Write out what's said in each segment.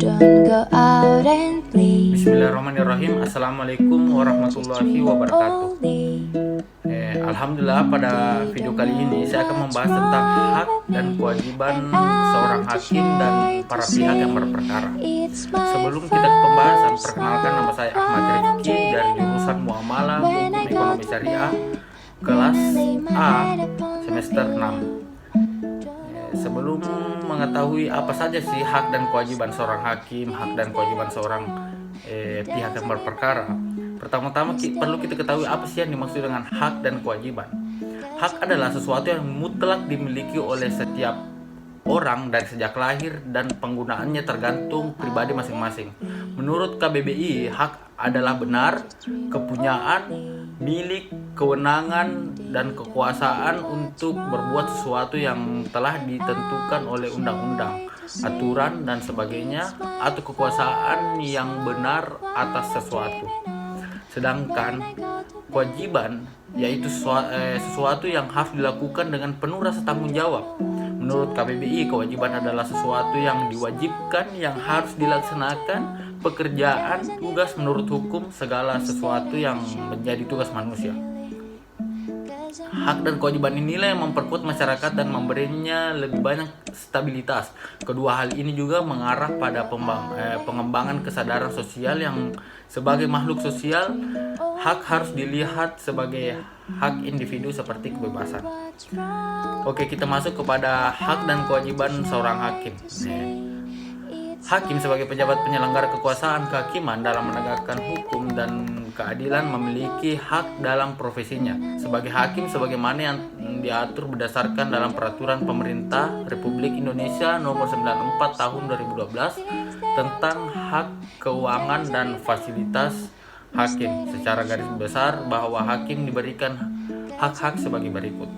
Don't go out and play. Bismillahirrahmanirrahim. Assalamualaikum warahmatullahi wabarakatuh. Alhamdulillah, pada video kali ini saya akan membahas tentang hak dan kewajiban seorang hakim dan para pihak yang berperkara. Sebelum kita ke pembahasan, perkenalkan, nama saya Ahmad Rifki dari jurusan Muamalah Hukum Ekonomi Syariah kelas A semester 6. Sebelum mengetahui apa saja sih hak dan kewajiban seorang hakim, hak dan kewajiban seorang pihak yang berperkara, pertama-tama perlu kita ketahui apa sih yang dimaksud dengan hak dan kewajiban. Hak adalah sesuatu yang mutlak dimiliki oleh setiap orang dari sejak lahir dan penggunaannya tergantung pribadi masing-masing. Menurut KBBI, hak adalah benar, kepunyaan, milik, kewenangan, dan kekuasaan untuk berbuat sesuatu yang telah ditentukan oleh undang-undang, aturan, dan sebagainya, atau kekuasaan yang benar atas sesuatu. Sedangkan kewajiban yaitu sesuatu yang harus dilakukan dengan penuh rasa tanggung jawab. Menurut KBBI, kewajiban adalah sesuatu yang diwajibkan, yang harus dilaksanakan, pekerjaan, tugas menurut hukum, segala sesuatu yang menjadi tugas manusia. Hak dan kewajiban inilah yang memperkuat masyarakat dan memberinya lebih banyak stabilitas. Kedua hal ini juga mengarah pada pengembangan kesadaran sosial yang sebagai makhluk sosial, hak harus dilihat sebagai hak individu seperti kebebasan. Oke, kita masuk kepada hak dan kewajiban seorang hakim. Hakim sebagai pejabat penyelenggara kekuasaan kehakiman dalam menegakkan hukum dan keadilan memiliki hak dalam profesinya. Sebagai hakim sebagaimana yang diatur berdasarkan dalam Peraturan Pemerintah Republik Indonesia Nomor 94 Tahun 2012 tentang hak keuangan dan fasilitas hakim. Secara garis besar bahwa hakim diberikan hak-hak sebagai berikut.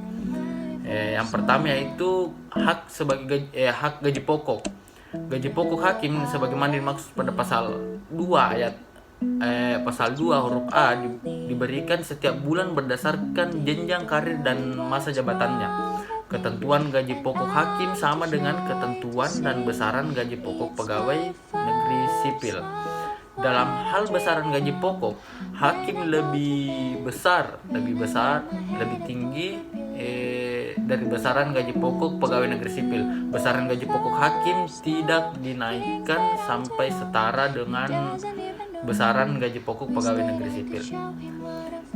Yang pertama yaitu hak sebagai hak gaji pokok. Gaji pokok hakim sebagaimana dimaksud pada pasal 2 ayat pasal 2 huruf A diberikan setiap bulan berdasarkan jenjang karir dan masa jabatannya. Ketentuan gaji pokok hakim sama dengan ketentuan dan besaran gaji pokok pegawai negeri sipil. Dalam hal besaran gaji pokok, hakim lebih tinggi dari besaran gaji pokok pegawai negeri sipil. Besaran gaji pokok hakim tidak dinaikkan sampai setara dengan besaran gaji pokok pegawai negeri sipil.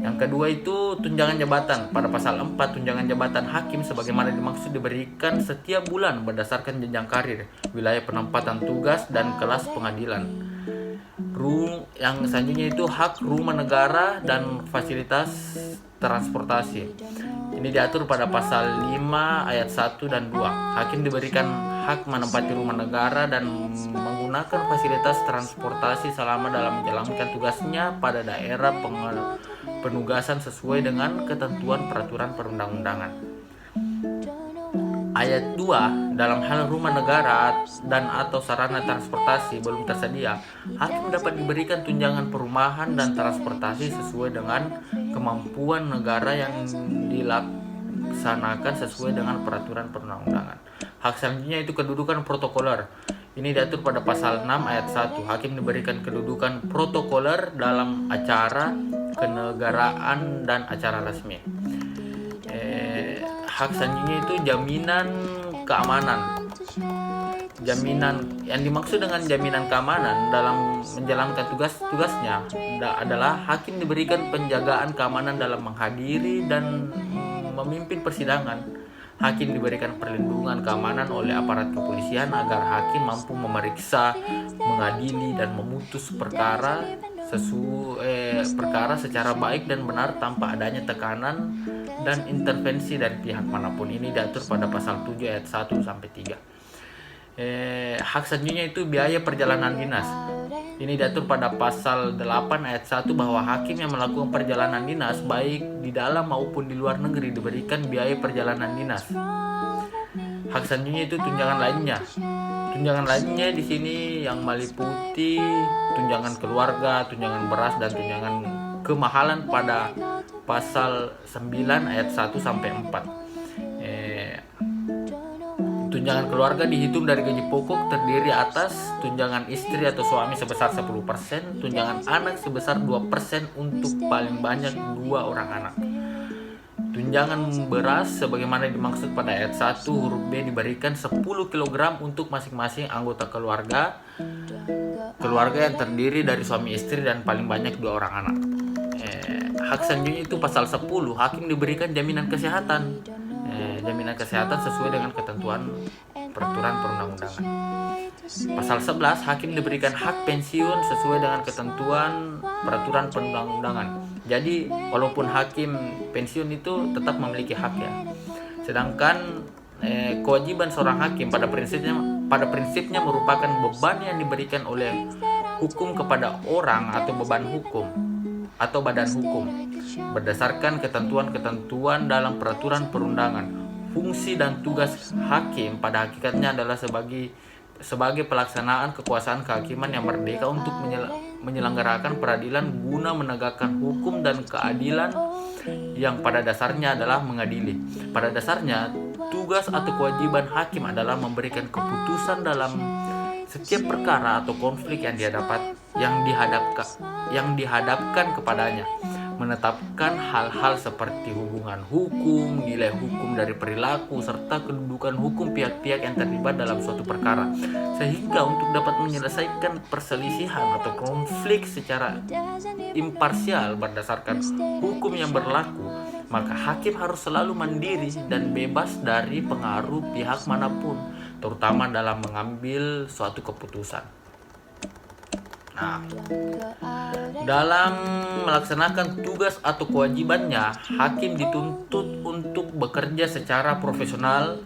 Yang kedua itu tunjangan jabatan. Pada pasal 4, tunjangan jabatan hakim sebagaimana dimaksud diberikan setiap bulan berdasarkan jenjang karir, wilayah penempatan tugas, dan kelas pengadilan. Yang selanjutnya itu hak rumah negara dan fasilitas transportasi. Ini diatur pada pasal 5 ayat 1 dan 2. Hakim diberikan hak menempati rumah negara dan menggunakan fasilitas transportasi selama dalam menjalankan tugasnya pada daerah penugasan sesuai dengan ketentuan peraturan perundang-undangan. Ayat 2, dalam hal rumah negara dan atau sarana transportasi belum tersedia, hakim dapat diberikan tunjangan perumahan dan transportasi sesuai dengan kemampuan negara yang dilaksanakan sesuai dengan peraturan perundang-undangan. Hak selanjutnya itu kedudukan protokoler. Ini diatur pada pasal 6 ayat 1. Hakim diberikan kedudukan protokoler dalam acara kenegaraan dan acara resmi. Hak selanjutnya itu jaminan keamanan. Jaminan yang dimaksud dengan jaminan keamanan dalam menjalankan tugasnya adalah hakim diberikan penjagaan keamanan dalam menghadiri dan memimpin persidangan. Hakim diberikan perlindungan keamanan oleh aparat kepolisian agar hakim mampu memeriksa, mengadili, dan memutus perkara secara baik dan benar tanpa adanya tekanan dan intervensi dari pihak manapun. Ini diatur pada pasal 7 ayat 1 sampai 3. Hak selanjutnya itu biaya perjalanan dinas. Ini diatur pada pasal 8 ayat 1 bahwa hakim yang melakukan perjalanan dinas baik di dalam maupun di luar negeri diberikan biaya perjalanan dinas. Hak selanjutnya itu tunjangan lainnya. Tunjangan lainnya di sini yang meliputi tunjangan keluarga, tunjangan beras, dan tunjangan kemahalan pada pasal 9 ayat 1 sampai 4. Tunjangan keluarga dihitung dari gaji pokok terdiri di atas, tunjangan istri atau suami sebesar 10%, tunjangan anak sebesar 2% untuk paling banyak 2 orang anak. Tunjangan beras sebagaimana dimaksud pada ayat 1 huruf B diberikan 10 kg untuk masing-masing anggota keluarga yang terdiri dari suami istri dan paling banyak 2 orang anak. Hak selanjutnya itu pasal 10, hakim diberikan jaminan kesehatan. Jaminan kesehatan sesuai dengan ketentuan peraturan perundang-undangan. Pasal 11, hakim diberikan hak pensiun sesuai dengan ketentuan peraturan perundang-undangan. Jadi walaupun hakim pensiun itu tetap memiliki hak ya. Sedangkan kewajiban seorang hakim pada prinsipnya merupakan beban yang diberikan oleh hukum kepada orang atau beban hukum atau badan hukum berdasarkan ketentuan-ketentuan dalam peraturan perundangan. Fungsi dan tugas hakim pada hakikatnya adalah sebagai pelaksanaan kekuasaan kehakiman yang merdeka untuk menyelenggarakan peradilan guna menegakkan hukum dan keadilan yang pada dasarnya adalah mengadili. Pada dasarnya, tugas atau kewajiban hakim adalah memberikan keputusan dalam setiap perkara atau konflik yang dihadapkan kepadanya, menetapkan hal-hal seperti hubungan hukum, nilai hukum dari perilaku, serta kedudukan hukum pihak-pihak yang terlibat dalam suatu perkara, sehingga untuk dapat menyelesaikan perselisihan atau konflik secara imparsial berdasarkan hukum yang berlaku, maka hakim harus selalu mandiri dan bebas dari pengaruh pihak manapun, terutama dalam mengambil suatu keputusan. Nah, dalam melaksanakan tugas atau kewajibannya, hakim dituntut untuk bekerja secara profesional,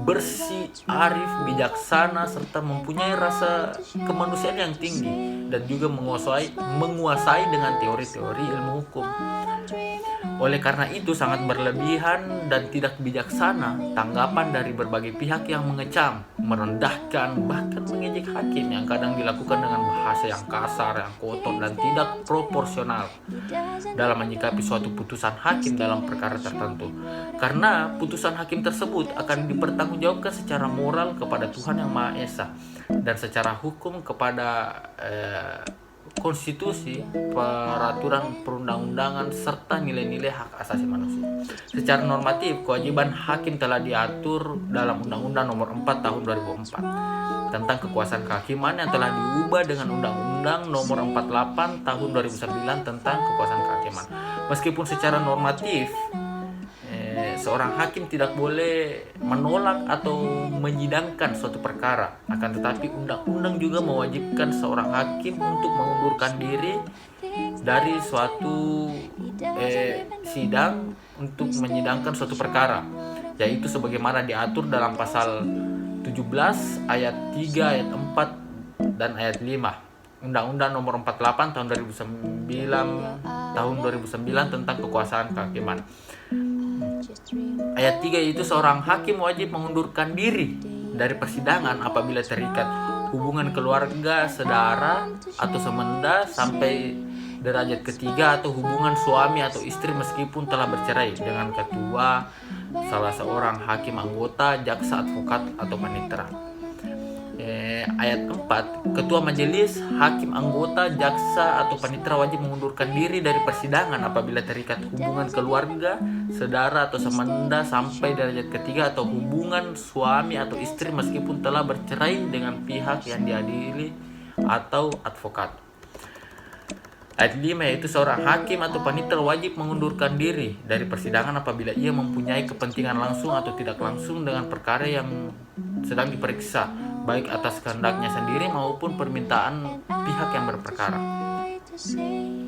bersih, arif, bijaksana, serta mempunyai rasa kemanusiaan yang tinggi dan juga menguasai dengan teori-teori ilmu hukum. Oleh karena itu sangat berlebihan dan tidak bijaksana tanggapan dari berbagai pihak yang mengecam, merendahkan, bahkan mengejek hakim yang kadang dilakukan dengan bahasa yang kasar, yang kotor, dan tidak proporsional dalam menyikapi suatu putusan hakim dalam perkara tertentu. Karena putusan hakim tersebut akan dipertanggungjawabkan secara moral kepada Tuhan Yang Maha Esa dan secara hukum kepada konstitusi, peraturan perundang-undangan, serta nilai-nilai hak asasi manusia. Secara normatif, kewajiban hakim telah diatur dalam Undang-Undang Nomor 4 Tahun 2004 tentang kekuasaan kehakiman yang telah diubah dengan Undang-Undang Nomor 48 Tahun 2009 tentang kekuasaan kehakiman. Meskipun secara normatif seorang hakim tidak boleh menolak atau menyidangkan suatu perkara, akan tetapi undang-undang juga mewajibkan seorang hakim untuk mengundurkan diri dari suatu sidang untuk menyidangkan suatu perkara, yaitu sebagaimana diatur dalam pasal 17 ayat 3, ayat 4 dan ayat 5 Undang-Undang Nomor 48 Tahun 2009 tentang kekuasaan kehakiman. Ayat 3 itu seorang hakim wajib mengundurkan diri dari persidangan apabila terikat hubungan keluarga, saudara atau semenda sampai derajat ketiga atau hubungan suami atau istri meskipun telah bercerai dengan ketua, salah seorang hakim anggota, jaksa, advokat atau panitera. Ayat 4, ketua majelis, hakim anggota, jaksa atau panitera wajib mengundurkan diri dari persidangan apabila terikat hubungan keluarga, saudara atau semenda sampai derajat ketiga atau hubungan suami atau istri meskipun telah bercerai dengan pihak yang diadili atau advokat. Ayat 5 yaitu seorang hakim atau panitera wajib mengundurkan diri dari persidangan apabila ia mempunyai kepentingan langsung atau tidak langsung dengan perkara yang sedang diperiksa, baik atas kehendaknya sendiri maupun permintaan pihak yang berperkara.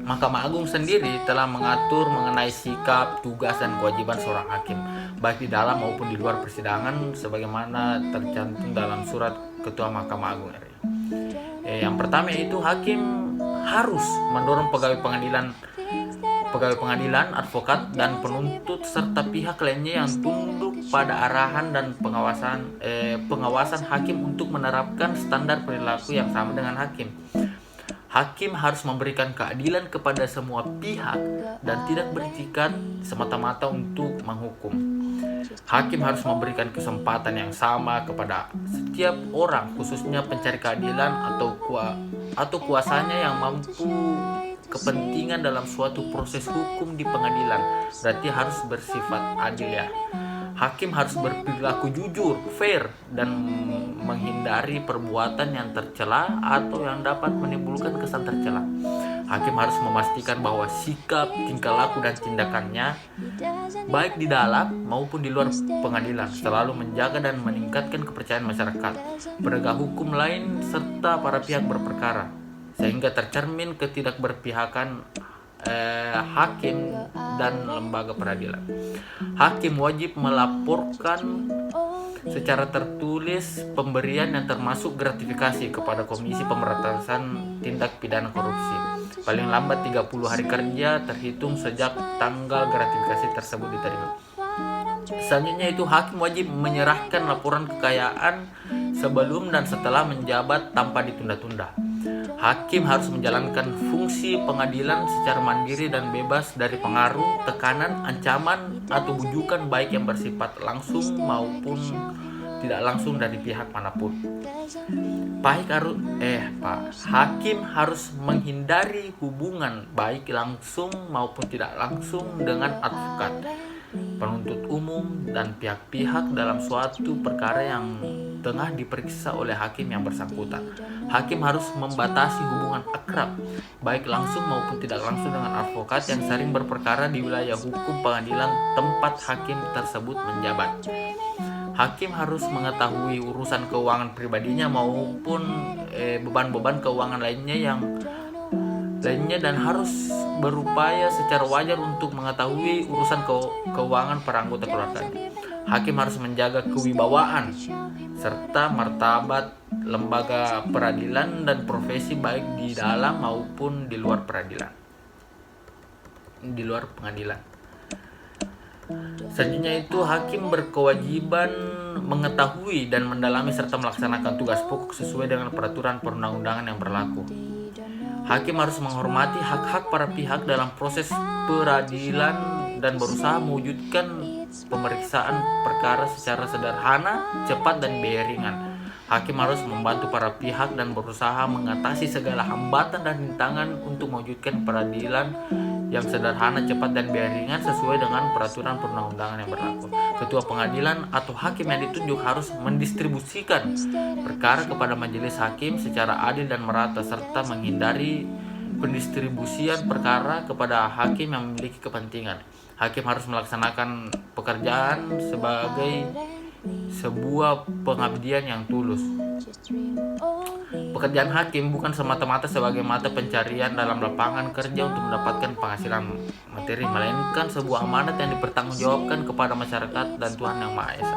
Mahkamah Agung sendiri telah mengatur mengenai sikap, tugas, dan kewajiban seorang hakim, baik di dalam maupun di luar persidangan, sebagaimana tercantum dalam surat Ketua Mahkamah Agung RI. Yang pertama yaitu hakim harus mendorong pegawai pengadilan, advokat, dan penuntut serta pihak lainnya yang tunduk pada arahan dan pengawasan hakim untuk menerapkan standar perilaku yang sama dengan hakim. Hakim harus memberikan keadilan kepada semua pihak dan tidak beritikad semata-mata untuk menghukum. Hakim harus memberikan kesempatan yang sama kepada setiap orang, khususnya pencari keadilan atau kuasanya yang mampu kepentingan dalam suatu proses hukum di pengadilan. Berarti harus bersifat adil ya. Hakim harus berperilaku jujur, fair, dan menghindari perbuatan yang tercela atau yang dapat menimbulkan kesan tercela. Hakim harus memastikan bahwa sikap, tingkah laku, dan tindakannya baik di dalam maupun di luar pengadilan selalu menjaga dan meningkatkan kepercayaan masyarakat, penegak hukum lain, serta para pihak berperkara, sehingga tercermin ketidakberpihakan hakim dan lembaga peradilan. Hakim wajib melaporkan secara tertulis pemberian yang termasuk gratifikasi kepada Komisi Pemberantasan Tindak Pidana Korupsi paling lambat 30 hari kerja terhitung sejak tanggal gratifikasi tersebut diterima. Selanjutnya itu hakim wajib menyerahkan laporan kekayaan sebelum dan setelah menjabat tanpa ditunda-tunda. Hakim harus menjalankan fungsi pengadilan secara mandiri dan bebas dari pengaruh, tekanan, ancaman, atau bujukan baik yang bersifat langsung maupun tidak langsung dari pihak manapun. Hakim harus menghindari hubungan baik langsung maupun tidak langsung dengan advokat, penuntut umum, dan pihak-pihak dalam suatu perkara yang tengah diperiksa oleh hakim yang bersangkutan. Hakim harus membatasi hubungan akrab, baik langsung maupun tidak langsung dengan advokat yang sering berperkara di wilayah hukum pengadilan tempat hakim tersebut menjabat. Hakim harus mengetahui urusan keuangan pribadinya maupun beban-beban keuangan lainnya dan harus berupaya secara wajar untuk mengetahui urusan keuangan para anggota keluarganya. Hakim harus menjaga kewibawaan serta martabat lembaga peradilan dan profesi baik di dalam maupun di luar pengadilan. Selanjutnya itu hakim berkewajiban mengetahui dan mendalami serta melaksanakan tugas pokok sesuai dengan peraturan perundang-undangan yang berlaku. Hakim harus menghormati hak-hak para pihak dalam proses peradilan dan berusaha mewujudkan pemeriksaan perkara secara sederhana, cepat, dan biaya ringan. Hakim harus membantu para pihak dan berusaha mengatasi segala hambatan dan rintangan untuk mewujudkan peradilan yang sederhana, cepat, dan biaya ringan sesuai dengan peraturan perundang-undangan yang berlaku. Ketua pengadilan atau hakim yang ditunjuk harus mendistribusikan perkara kepada majelis hakim secara adil dan merata serta menghindari pendistribusian perkara kepada hakim yang memiliki kepentingan. Hakim harus melaksanakan pekerjaan sebagai sebuah pengabdian yang tulus. Pekerjaan hakim bukan semata-mata sebagai mata pencarian dalam lapangan kerja untuk mendapatkan penghasilan materi, melainkan sebuah amanat yang dipertanggungjawabkan kepada masyarakat dan Tuhan Yang Maha Esa.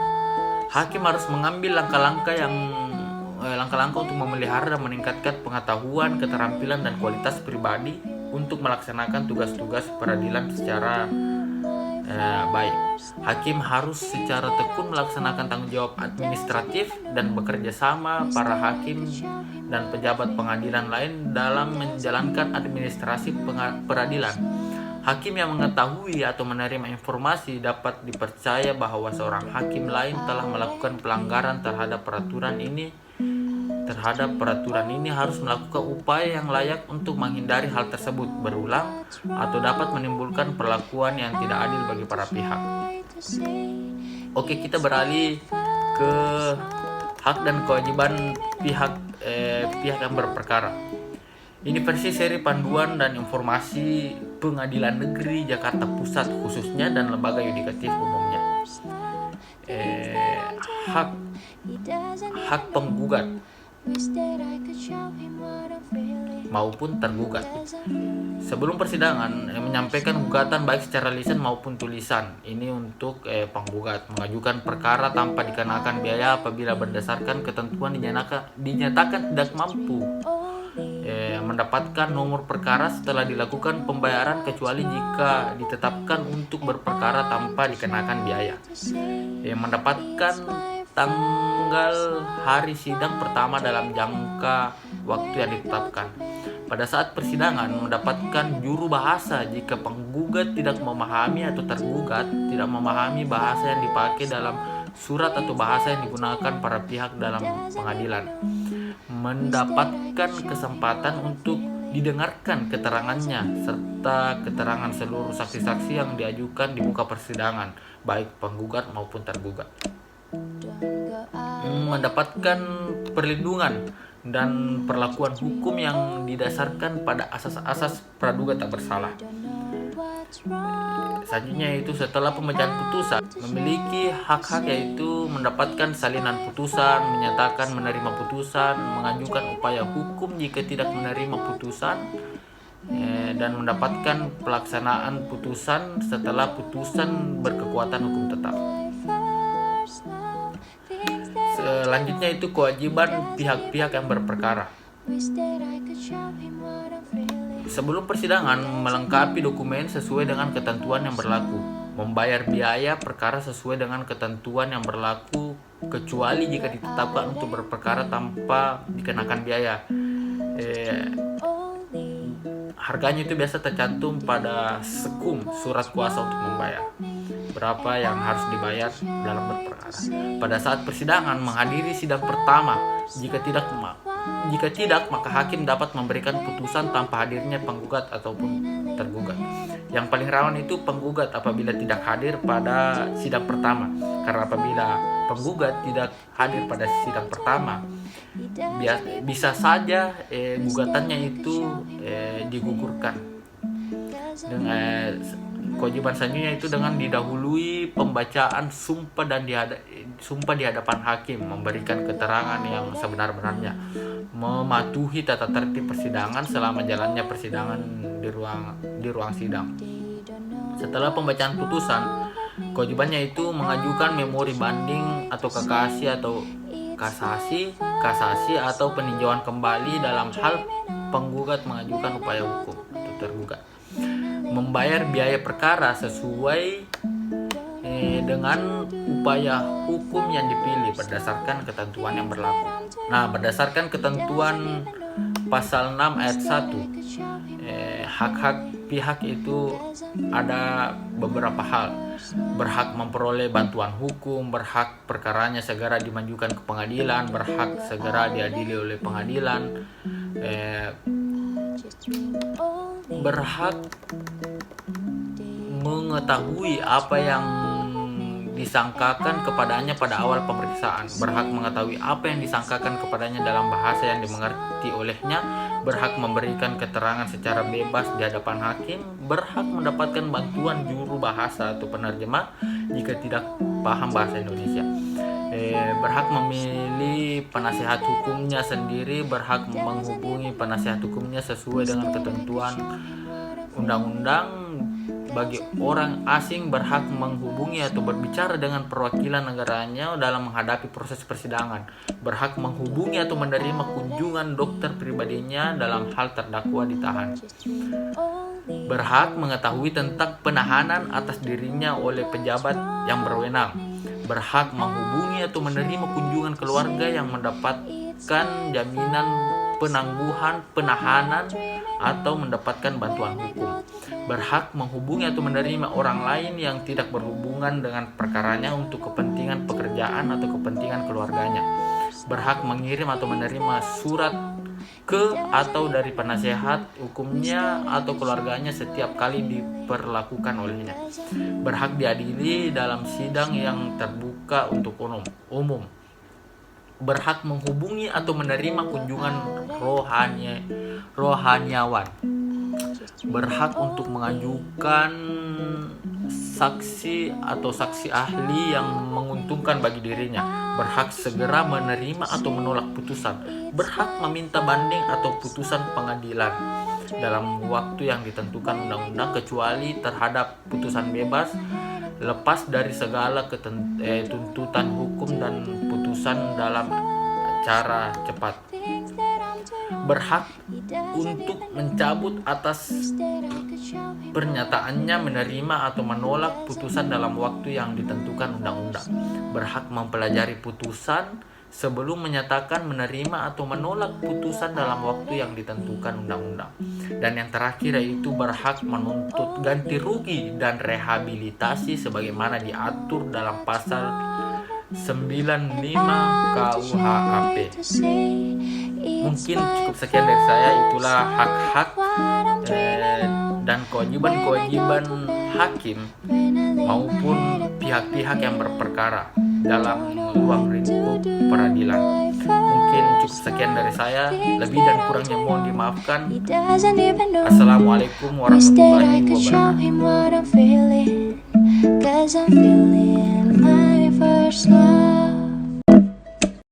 Hakim harus mengambil langkah-langkah untuk memelihara dan meningkatkan pengetahuan, keterampilan, dan kualitas pribadi untuk melaksanakan tugas-tugas peradilan secara baik. Hakim harus secara tekun melaksanakan tanggung jawab administratif dan bekerja sama para hakim dan pejabat pengadilan lain dalam menjalankan administrasi peradilan. Hakim yang mengetahui atau menerima informasi dapat dipercaya bahwa seorang hakim lain telah melakukan pelanggaran terhadap peraturan ini harus melakukan upaya yang layak untuk menghindari hal tersebut berulang atau dapat menimbulkan perlakuan yang tidak adil bagi para pihak. Oke, kita beralih ke hak dan kewajiban pihak yang berperkara. Ini versi seri panduan dan informasi Pengadilan Negeri Jakarta Pusat khususnya dan lembaga yudikatif umumnya. Hak penggugat maupun tergugat. Sebelum persidangan menyampaikan gugatan baik secara lisan maupun tulisan. Ini untuk penggugat mengajukan perkara tanpa dikenakan biaya apabila berdasarkan ketentuan dinyatakan tidak mampu mendapatkan nomor perkara setelah dilakukan pembayaran kecuali jika ditetapkan untuk berperkara tanpa dikenakan biaya. Mendapatkan tanggal hari sidang pertama dalam jangka waktu yang ditetapkan. pada saat persidangan mendapatkan juru bahasa jika penggugat tidak memahami atau tergugat tidak memahami bahasa yang dipakai dalam surat atau bahasa yang digunakan para pihak dalam pengadilan, mendapatkan kesempatan untuk didengarkan keterangannya serta keterangan seluruh saksi-saksi yang diajukan di muka persidangan, baik penggugat maupun tergugat, mendapatkan perlindungan dan perlakuan hukum yang didasarkan pada asas-asas praduga tak bersalah. Selanjutnya itu setelah pembacaan putusan memiliki hak-hak yaitu mendapatkan salinan putusan, menyatakan menerima putusan, mengajukan upaya hukum jika tidak menerima putusan, dan mendapatkan pelaksanaan putusan setelah putusan berkekuatan hukum tetap. Selanjutnya itu kewajiban pihak-pihak yang berperkara. Sebelum persidangan, melengkapi dokumen sesuai dengan ketentuan yang berlaku, membayar biaya perkara sesuai dengan ketentuan yang berlaku, kecuali jika ditetapkan untuk berperkara tanpa dikenakan biaya. Harganya itu biasa tercantum pada sekum surat kuasa untuk membayar. Berapa yang harus dibayar dalam berperkara. Pada saat persidangan, menghadiri sidang pertama. Jika tidak, maka hakim dapat memberikan putusan tanpa hadirnya penggugat ataupun tergugat. Yang paling rawan itu penggugat apabila tidak hadir pada sidang pertama. Karena apabila penggugat tidak hadir pada sidang pertama, bisa saja gugatannya itu digugurkan. Dengan kewajiban selanjutnya itu dengan didahului pembacaan sumpah di hadapan hakim, memberikan keterangan yang sebenar-benarnya, mematuhi tata tertib persidangan selama jalannya persidangan di ruang sidang. Setelah pembacaan putusan, kewajibannya itu mengajukan memori banding atau kasasi atau peninjauan kembali dalam hal penggugat mengajukan upaya hukum atau tergugat, membayar biaya perkara sesuai dengan upaya hukum yang dipilih berdasarkan ketentuan yang berlaku. Nah, berdasarkan ketentuan pasal 6 ayat 1, hak-hak pihak itu ada beberapa hal. Berhak memperoleh bantuan hukum, berhak perkaranya segera dimajukan ke pengadilan, berhak segera diadili oleh pengadilan, berhak mengetahui apa yang disangkakan kepadanya pada awal pemeriksaan, berhak mengetahui apa yang disangkakan kepadanya dalam bahasa yang dimengerti olehnya, berhak memberikan keterangan secara bebas di hadapan hakim, berhak mendapatkan bantuan juru bahasa atau penerjemah jika tidak paham bahasa Indonesia, berhak memilih penasihat hukumnya sendiri, berhak menghubungi penasihat hukumnya sesuai dengan ketentuan undang-undang. Bagi orang asing berhak menghubungi atau berbicara dengan perwakilan negaranya dalam menghadapi proses persidangan, berhak menghubungi atau menerima kunjungan dokter pribadinya dalam hal terdakwa ditahan, berhak mengetahui tentang penahanan atas dirinya oleh pejabat yang berwenang, berhak menghubungi atau menerima kunjungan keluarga yang mendapatkan jaminan penangguhan penahanan atau mendapatkan bantuan hukum, berhak menghubungi atau menerima orang lain yang tidak berhubungan dengan perkaranya untuk kepentingan pekerjaan atau kepentingan keluarganya, berhak mengirim atau menerima surat ke atau dari penasehat hukumnya atau keluarganya setiap kali diperlakukan olehnya, berhak diadili dalam sidang yang terbuka untuk umum, berhak menghubungi atau menerima kunjungan rohaniawan, berhak untuk mengajukan saksi atau saksi ahli yang menguntungkan bagi dirinya, berhak segera menerima atau menolak putusan, berhak meminta banding atau putusan pengadilan dalam waktu yang ditentukan undang-undang kecuali terhadap putusan bebas, lepas dari segala tuntutan hukum dan putusan dalam cara cepat, berhak untuk mencabut atas pernyataannya menerima atau menolak putusan dalam waktu yang ditentukan undang-undang, berhak mempelajari putusan sebelum menyatakan menerima atau menolak putusan dalam waktu yang ditentukan undang-undang. Dan yang terakhir yaitu berhak menuntut ganti rugi dan rehabilitasi sebagaimana diatur dalam pasal 95 KUHP. Mungkin cukup sekian dari saya, itulah hak-hak dan kewajiban-kewajiban hakim maupun pihak-pihak yang berperkara dalam ruang lingkup peradilan. Mungkin cukup sekian dari saya, lebih dan kurangnya mohon dimaafkan. Assalamualaikum warahmatullahi wabarakatuh.